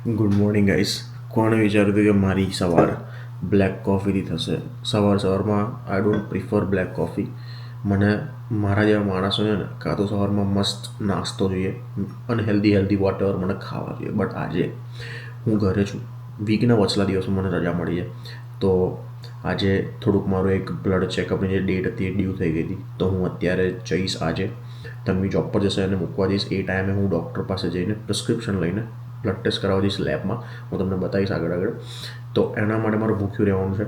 Good morning guys. કોણે વિચાર્યું હતું કે મારી સવાર બ્લેક કોફીથી થશે? સવારમાં I don't prefer black coffee. મને મારા જેવા માણસો છે ને કાં તો સવારમાં મસ્ત નાસ્તો જોઈએ અને હેલ્ધી વોટર મને ખાવા જોઈએ. બટ આજે હું ઘરે છું. વીકના વચલા દિવસો મને રજા મળી છે, તો આજે થોડુંક મારું એક બ્લડ ચેકઅપની જે ડેટ હતી એ ડ્યુ થઈ ગઈ હતી, તો હું અત્યારે જઈશ. આજે તન્વી જોબ પર જશે અને મૂકવા જઈશ. એ ટાઈમે હું ડૉક્ટર પાસે જઈને પ્રિસ્ક્રિપ્શન લઈને બ્લડ ટેસ્ટ કરાવવા જઈશ લેબમાં. હું તમને બતાવીશ આગળ. તો એના માટે મારે ભૂખ્યું રહેવાનું છે.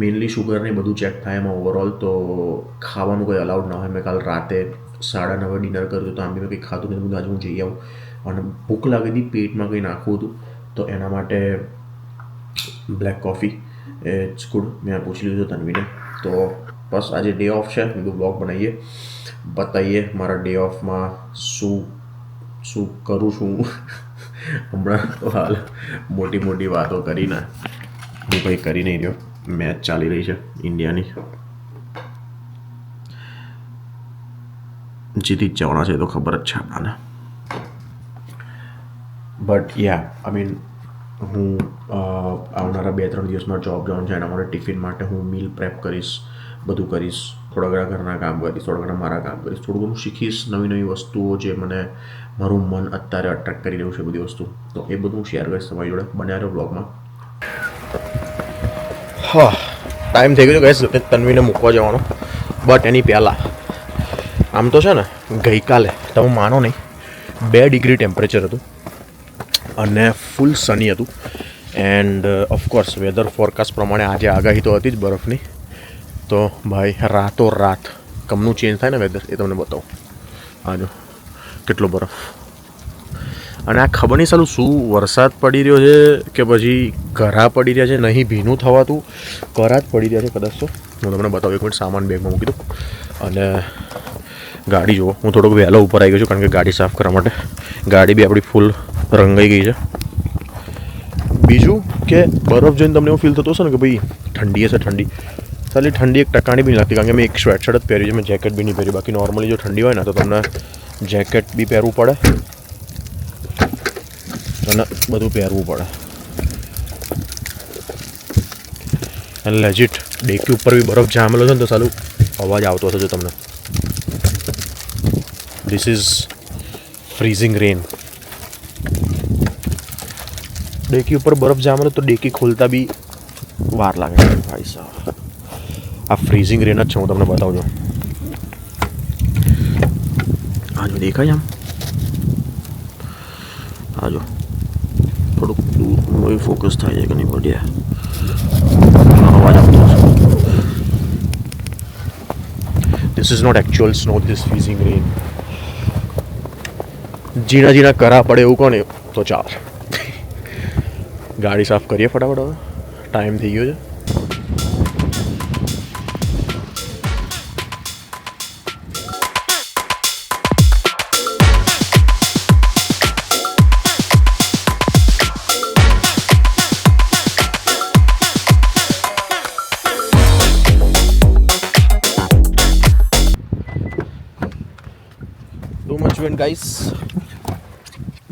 મેઇનલી શુગર ને બધું ચેક થાય એમાં ઓવરઓલ. તો ખાવાનું કંઈ અલાઉડ ના હોય. મેં કાલ રાતે 9:30 ડિનર કર્યું, તો આમ બી મેં કંઈ ખાધું નહીં. આજે હું જઈ આવું. અને ભૂખ લાગી હતી, પેટમાં કંઈ નાખવું હતું, તો એના માટે બ્લેક કોફી ઇટ્સ ગુડ. મેં પૂછી લીધું તન્વીને. તો બસ આજે ડે ઓફ છે, બીજું બ્લોગ બનાવીએ, બતાવીએ મારા ડે ઓફમાં શું શું કરું છું. હમણાં તો હાલ મોટી વાતો કરીને હું કંઈ કરી નહીં રહ્યો. મેચ ચાલી રહી છે ઇન્ડિયાની, જીતી જ જવાના છે એ તો ખબર જ છે આપણાને. બટ યા આઈ મીન હું આવનારા 2-3 દિવસમાં જોબ જવાનું છે. એના માટે ટિફિન માટે હું મીલ પ્રેપ કરીશ, બધું કરીશ. થોડા ઘણા ઘરના કામ કરીશ, થોડા ઘણા મારા કામ કરીશ, થોડું ઘણું શીખીશ નવી વસ્તુઓ જે મને મારું મન અત્યારે અટ્રેક્ટ કરી રહ્યું છે બધી વસ્તુ. તો એ બધું હું શેર કરીશ તમારી જોડે. બન્યા રહ્યો બ્લોગમાં. હા, ટાઈમ થઈ ગયો ગાઈસ તન્વીને મૂકવા જવાનો. બટ એની પહેલાં આમ તો છે ને, ગઈકાલે તમે માનો નહીં 2 ડિગ્રી ટેમ્પરેચર હતું અને ફૂલ સની હતું. એન્ડ ઓફકોર્સ વેધર ફોરકાસ્ટ પ્રમાણે આજે આગાહી તો હતી જ બરફની. તો ભાઈ રાતોરાત કમનું ચેન્જ થાય ને વેધર, એ તમને બતાવું. આજો કેટલો બરફ. અને આ ખબર નહીં સાલું શું વરસાદ પડી રહ્યો છે કે પછી કરા પડી રહ્યા છે. નહીં ભીનું થવાતું, કરા જ પડી રહ્યા છે કદાચ. તો હું તમને બતાવું. 1 મિનિટ સામાન બેગમાં મૂકી દઉં. અને ગાડી જુઓ, હું થોડોક વહેલો ઉપર આવી ગયો છું કારણ કે ગાડી સાફ કરવા માટે. ગાડી બી આપણી ફૂલ રંગાઈ ગઈ છે. બીજું કે બરફ જોઈને તમને એવું ફીલ થતું હશે ને કે ભાઈ ઠંડી હશે. સાલી ઠંડી 1 ટકાની બી નહીં લાગતી, કારણ કે મેં એક સ્વેટશર્ટ જ પહેર્યું છે, મેં જેકેટ બી નહીં પહેર્યું. બાકી નોર્મલી જો ઠંડી હોય ને તો તમને જેકેટ બી પહેરવું પડે અને બધું પહેરવું પડે. અને લેજિટ ડેકી ઉપર બી બરફ જામેલો છે ને, તો સાલું અવાજ આવતો હશે જો તમને. This is freezing rain. Dicky ઉપર બરફ જામેલો તો ડેકી ખોલતા બી વાર લાગે ભાઈ સાહેબ. આ ફ્રીઝિંગ રેન જ છે, હું તમને બતાવું છું. આજો દેખાય આમ, આજો થોડુંક દૂર ફોકસ થાય છે કે નહીં બઢિયા અવાજ આવતો હશે. This is not actual snow, this freezing rain. ઝીણા કરા પડે એવું કોને તો ચાલ. ગાડી સાફ કરીએ ફટાફટ, હવે ટાઈમ થઈ ગયો છે. ગાઈસ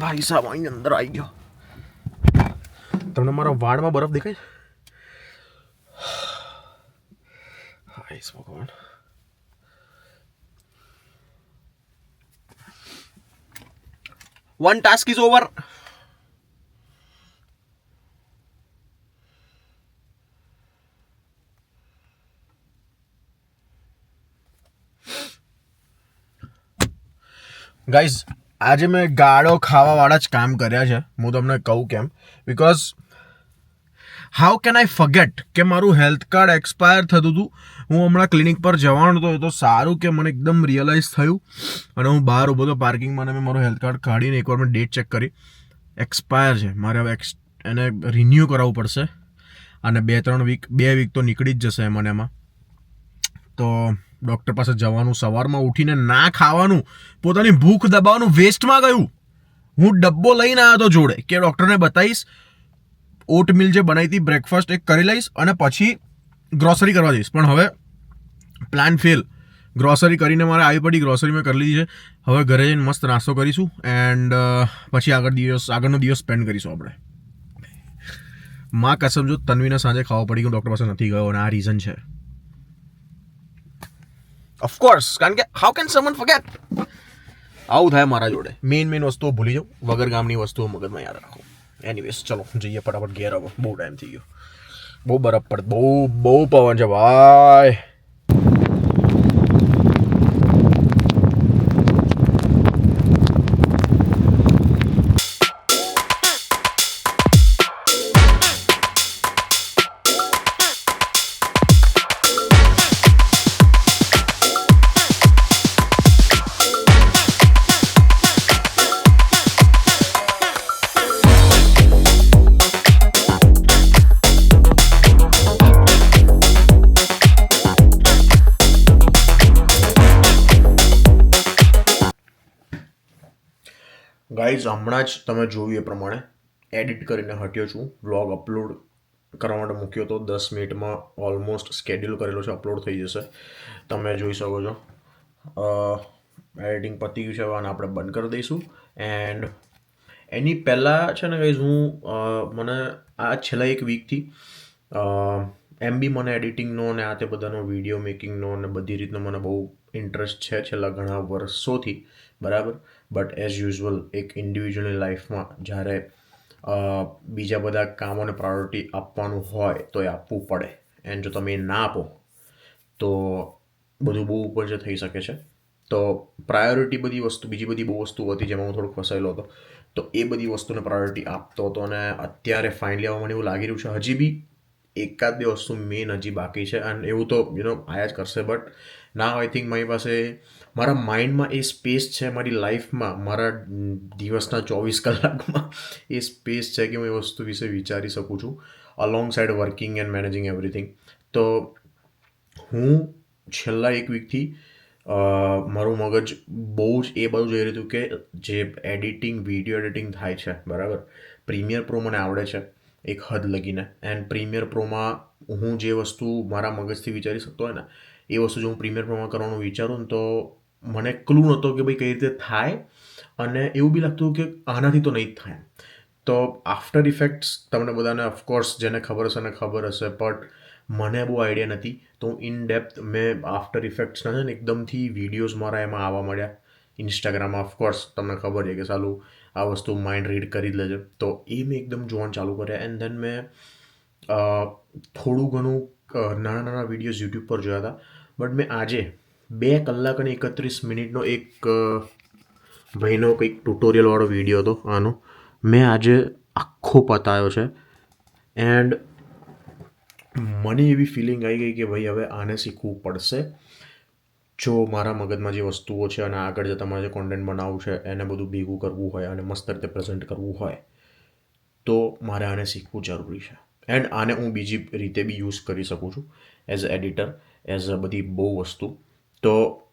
ભાઈ સાહેબ અહીં અંદર આવી ગયો. તમને મારા વાળમાં બરફ દેખાય? હાઈસ ભગવાન. One task is over. Guys આજે મેં ગાળો ખાવાવાળા જ કામ કર્યા છે. હું તમને કહું કેમ. Because how can I forget કે મારું હેલ્થ કાર્ડ એક્સપાયર થતું હતું. હું હમણાં ક્લિનિક પર જવાનું હતો, એ તો સારું કે મને એકદમ રિયલાઇઝ થયું અને હું બહાર ઊભો હતો પાર્કિંગમાં અને મેં મારું હેલ્થ કાર્ડ કાઢીને એકવાર મેં ડેટ ચેક કરી, એક્સપાયર છે. મારે હવે એને રિન્યૂ કરાવવું પડશે અને 2 વીક તો નીકળી જ જશે એમાં. તો ડૉક્ટર પાસે જવાનું, સવારમાં ઉઠીને ના ખાવાનું, પોતાની ભૂખ દબાવવાનું વેસ્ટમાં ગયું. હું ડબ્બો લઈને આવ્યો હતો જોડે કે ડૉક્ટરને બતાવીશ, ઓટમીલ જે બનાવી હતી બ્રેકફાસ્ટ એક કરી લઈશ અને પછી ગ્રોસરી કરવા જઈશ. પણ હવે પ્લાન ફેલ. ગ્રોસરી કરીને મારે આવી પડી, ગ્રોસરી મેં કરી લીધી છે. હવે ઘરે જઈને મસ્ત નાસ્તો કરીશું એન્ડ પછી આગળનો દિવસ સ્પેન્ડ કરીશું આપણે. માં કસમ જો તન્વીને સાંજે ખાવા પડી, હું ડૉક્ટર પાસે નથી ગયો અને આ રીઝન છે. ઓફકોર્સ, કારણ કે હાઉ કેન સમવન ફોરગેટ? આવું થાય મારા જોડે. મેઇન વસ્તુઓ ભૂલી જાઉં, વગર ગામની વસ્તુઓ મગજમાં યાદ રાખો. એનીવેઝ, ચલો જઈએ ફટાફટ ઘેર. હવે બહુ ટાઈમ થઈ ગયો, બહુ બરફ પડે, બહુ પવન છે ભાઈ. ગાઈઝ, હમણાં જ તમે જોયું એ પ્રમાણે એડિટ કરીને હટ્યો છું. વ્લોગ અપલોડ કરવા માટે મૂક્યો તો 10 મિનિટમાં ઓલમોસ્ટ સ્કેડ્યુલ કરેલો છે, અપલોડ થઈ જશે. તમે જોઈ શકો છો એડિટિંગ પતી ગયું છે. હવે આને આપણે બંધ કરી દઈશું. એન્ડ એની પહેલાં છે ને ગાઈઝ, મને આ છેલ્લા એક વીકથી એમ બી મને એડિટિંગનો અને આ તે બધાનો વિડીયો મેકિંગનો અને બધી રીતનો મને બહુ ઇન્ટરેસ્ટ છે છેલ્લા ઘણા વર્ષોથી, બરાબર. બટ એઝ યુઝ્યુઅલ એક ઇન્ડિવિજ્યુઅલની લાઈફમાં જ્યારે બીજા બધા કામોને પ્રાયોરિટી આપવાનું હોય તો એ આપવું પડે. એન્ડ જો તમે એ ના આપો તો બધું બહુ ઉપર જે થઈ શકે છે. તો પ્રાયોરિટી બીજી બધી બહુ વસ્તુ હતી જેમાં હું થોડોક ફસાયેલો હતો. તો એ બધી વસ્તુને પ્રાયોરિટી આપતો હતો અને અત્યારે ફાઇનલી આવવા મને એવું લાગી રહ્યું છે હજી બી એકાદ બે વસ્તુ મેઇન હજી બાકી છે. અને એવું તો આયા જ કરશે. બટ ના, આઈ થિંક મારી પાસે, મારા માઇન્ડમાં એ સ્પેસ છે, મારી લાઈફમાં, મારા દિવસના 24 કલાકમાં એ સ્પેસ છે કે હું એ વસ્તુ વિશે વિચારી શકું છું, along side working and managing everything. તો હું છેલ્લા એક વીકથી મારું મગજ બહુ જ એ બાજુ જઈ રહ્યું હતું કે જે વિડીયો એડિટિંગ થાય છે, બરાબર. પ્રીમિયર પ્રો મને આવડે છે એક હદ લગીને. એન્ડ પ્રીમિયર પ્રોમાં હું જે વસ્તુ મારા મગજથી વિચારી શકતો હોય ને એ વસ્તુ જો હું પ્રીમિયર પ્રોમાં કરવાનું વિચારું ને તો મને ક્લુ નહોતો કે ભાઈ કઈ રીતે થાય. અને એવું બી લાગતું કે આનાથી તો નહીં જ થાય. તો આફ્ટર ઇફેક્ટ્સ તમને બધાને ઓફકોર્સ જેને ખબર હશે ને ખબર હશે, બટ મને બહુ આઈડિયા નથી. તો હું ઇન ડેપ્થ મેં આફ્ટર ઇફેક્ટ્સના છે ને એકદમથી વિડીયોઝ મારા એમાં આવવા મળ્યા ઇન્સ્ટાગ્રામમાં. ઓફકોર્સ તમને ખબર છે કે સાલું આ વસ્તુ માઇન્ડ રીડ કરી જ લે છે. તો એ મેં એકદમ જોવાનું ચાલુ કર્યા. એન્ડ દેન મેં થોડું ઘણું નાના વિડીયોઝ યુટ્યુબ પર જોયા હતા. બટ મેં આજે 2 કલાક અને 31 મિનિટનો એક ભાઈનો કંઈક ટ્યુટોરિયલવાળો વિડીયો હતો આનો, મેં આજે આખો પતાયો છે. એન્ડ મને એવી ફિલિંગ આવી ગઈ કે ભાઈ હવે આને શીખવું પડશે. જો મારા મગજમાં જે વસ્તુઓ છે અને આગળ જતાં મારે જે કોન્ટેન્ટ બનાવવું છે એને બધું ભેગું કરવું હોય અને મસ્ત રીતે પ્રેઝન્ટ કરવું હોય તો મારે આને શીખવું જરૂરી છે. એન્ડ આને હું બીજી રીતે બી યુઝ કરી શકું છું as a editor, as a બધી બહુ વસ્તુ. તો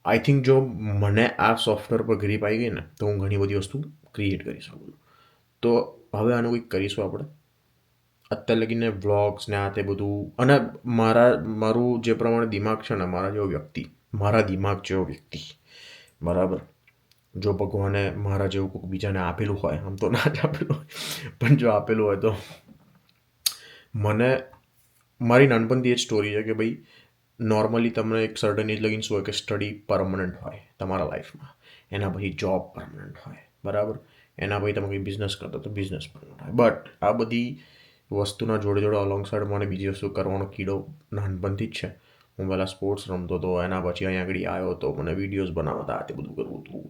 આઈ થિંક જો મને આ સોફ્ટવેર પર ગ્રીપ આવી ગઈ ને તો હું ઘણી બધી વસ્તુ ક્રિએટ કરી શકું છું. તો હવે આનું કંઈક કરીશું આપણે. અત્યારે લગીને વ્લોગ્સ ને આ તે બધું, અને મારું જે પ્રમાણે દિમાગ છે ને, મારા દિમાગ જેવો વ્યક્તિ, બરાબર. જો ભગવાને મારા જેવું કોઈક બીજાને આપેલું હોય, આમ તો ના જ આપેલું હોય, પણ જો આપેલું હોય તો મને મારી નાનપણથી એ જ સ્ટોરી છે કે ભાઈ નોર્મલી તમને એક સર્ટન એજ લગીને શું હોય કે સ્ટડી પરમનન્ટ હોય તમારા લાઈફમાં, એના પછી જોબ પરમનન્ટ હોય, બરાબર. એના પછી તમે કંઈ બિઝનેસ કરતો તો બિઝનેસ પરમનન્ટ હોય. બટ આ બધી વસ્તુના જોડે અલોંગ સાઈડ મને બીજી વસ્તુ કરવાનો કીડો નાનપણથી જ છે. હું પહેલાં સ્પોર્ટ્સ રમતો હતો, એના પછી અહીંયા આગળ આવ્યો હતો, મને વિડીયોઝ બનાવતા આ તે બધું કરવું હતું.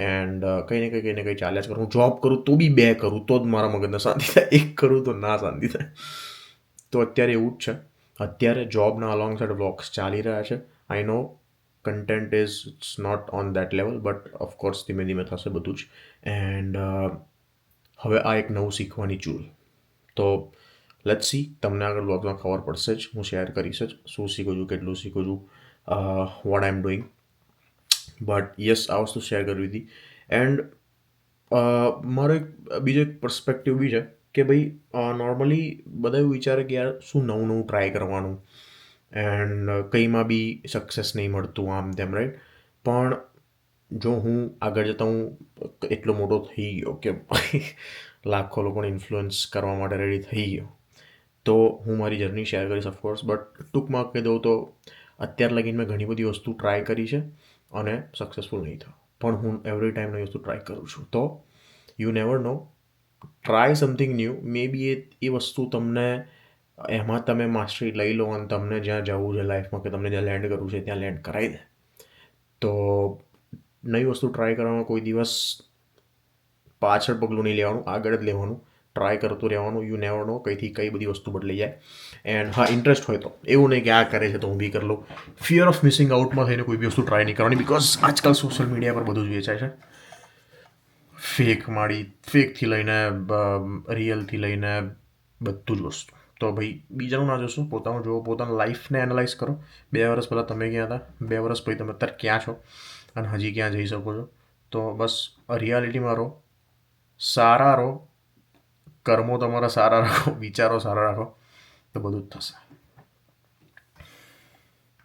એન્ડ કંઈ ને કંઈ ચાલ્યા જ કરું. હું જોબ કરું તો બી 2 કરું તો જ મારા મગજને શાંતિ થાય, 1 કરું તો ના શાંતિ થાય. તો અત્યારે એવું જ છે. અત્યારે જોબના અલોંગ સાઈડ વ્લોગ્સ ચાલી રહ્યા છે. I know content is it's not on that level, but of course ધીમે ધીમે થશે બધું જ. એન્ડ હવે આ એક નવું શીખવાની ચૂલ. તો લેટ્સ સી, તમને આગળ વ્લોગમાં ખબર પડશે જ, હું શેર કરીશ જ શું શીખું છું, કેટલું શીખું છું, what I am doing. But yes, આ વસ્તુ શેર કરવી હતી. એન્ડ મારો બીજો એક પર્સપેક્ટિવ બી છે કે ભાઈ નોર્મલી બધા એવું વિચારે કે યાર શું નવું ટ્રાય કરવાનું, એન્ડ કંઈમાં બી સક્સેસ નહીં મળતું, આમ તેમ, રાઈટ. પણ જો હું આગળ જતાં હું એટલો મોટો થઈ ગયો કે લાખો લોકોને ઇન્ફ્લુઅન્સ કરવા માટે રેડી થઈ ગયો, તો હું મારી જર્ની શેર કરીશ ઓફકોર્સ, બટ ટૂંકમાં કહી દઉં તો અત્યાર લગીન મેં ઘણી બધી વસ્તુ ટ્રાય કરી છે અને સક્સેસફુલ નહીં થયો, પણ હું એવરી ટાઈમ નવી વસ્તુ ટ્રાય કરું છું. તો you never know, try something new. Maybe એ વસ્તુ તમને એમાં તમે માસ્ટરી લઈ લો અને તમને જ્યાં જવું છે લાઈફમાં, કે તમને જ્યાં લેન્ડ કરવું છે ત્યાં લેન્ડ કરાવી દે. તો નવી વસ્તુ ટ્રાય કરવામાં કોઈ દિવસ પાછળ પગલું નહીં લેવાનું, આગળ જ લેવાનું, ટ્રાય કરતું રહેવાનું. યુ નેવર નો, કઈથી કઈ બધી વસ્તુ બદલાઈ જાય. એન્ડ હા, ઇન્ટરેસ્ટ હોય તો, એવું નહીં કે આ કરે છે તો હું બી કરી લઉં. ફિયર ઓફ મિસિંગ આઉટમાં થઈને કોઈ બી વસ્તુ ટ્રાય નહીં કરવાની, બિકોઝ આજકાલ સોશિયલ મીડિયા પર બધું જ વેચાય છે. ફેકથી લઈને રિયલથી લઈને બધું જ વસ્તુ. તો ભાઈ બીજાનું ના જોશો, પોતાનું જુઓ, પોતાના લાઈફને એનાલાઇઝ કરો. 2 વર્ષ પહેલાં તમે ક્યાં હતા, 2 વર્ષ પછી તમે અત્યારે ક્યાં છો અને હજી ક્યાં જઈ શકો છો. તો બસ રિયાલિટીમાં રહો, સારા રહો, કર્મો તમારા સારા રાખો, વિચારો સારા રાખો, તો બધું જ થશે.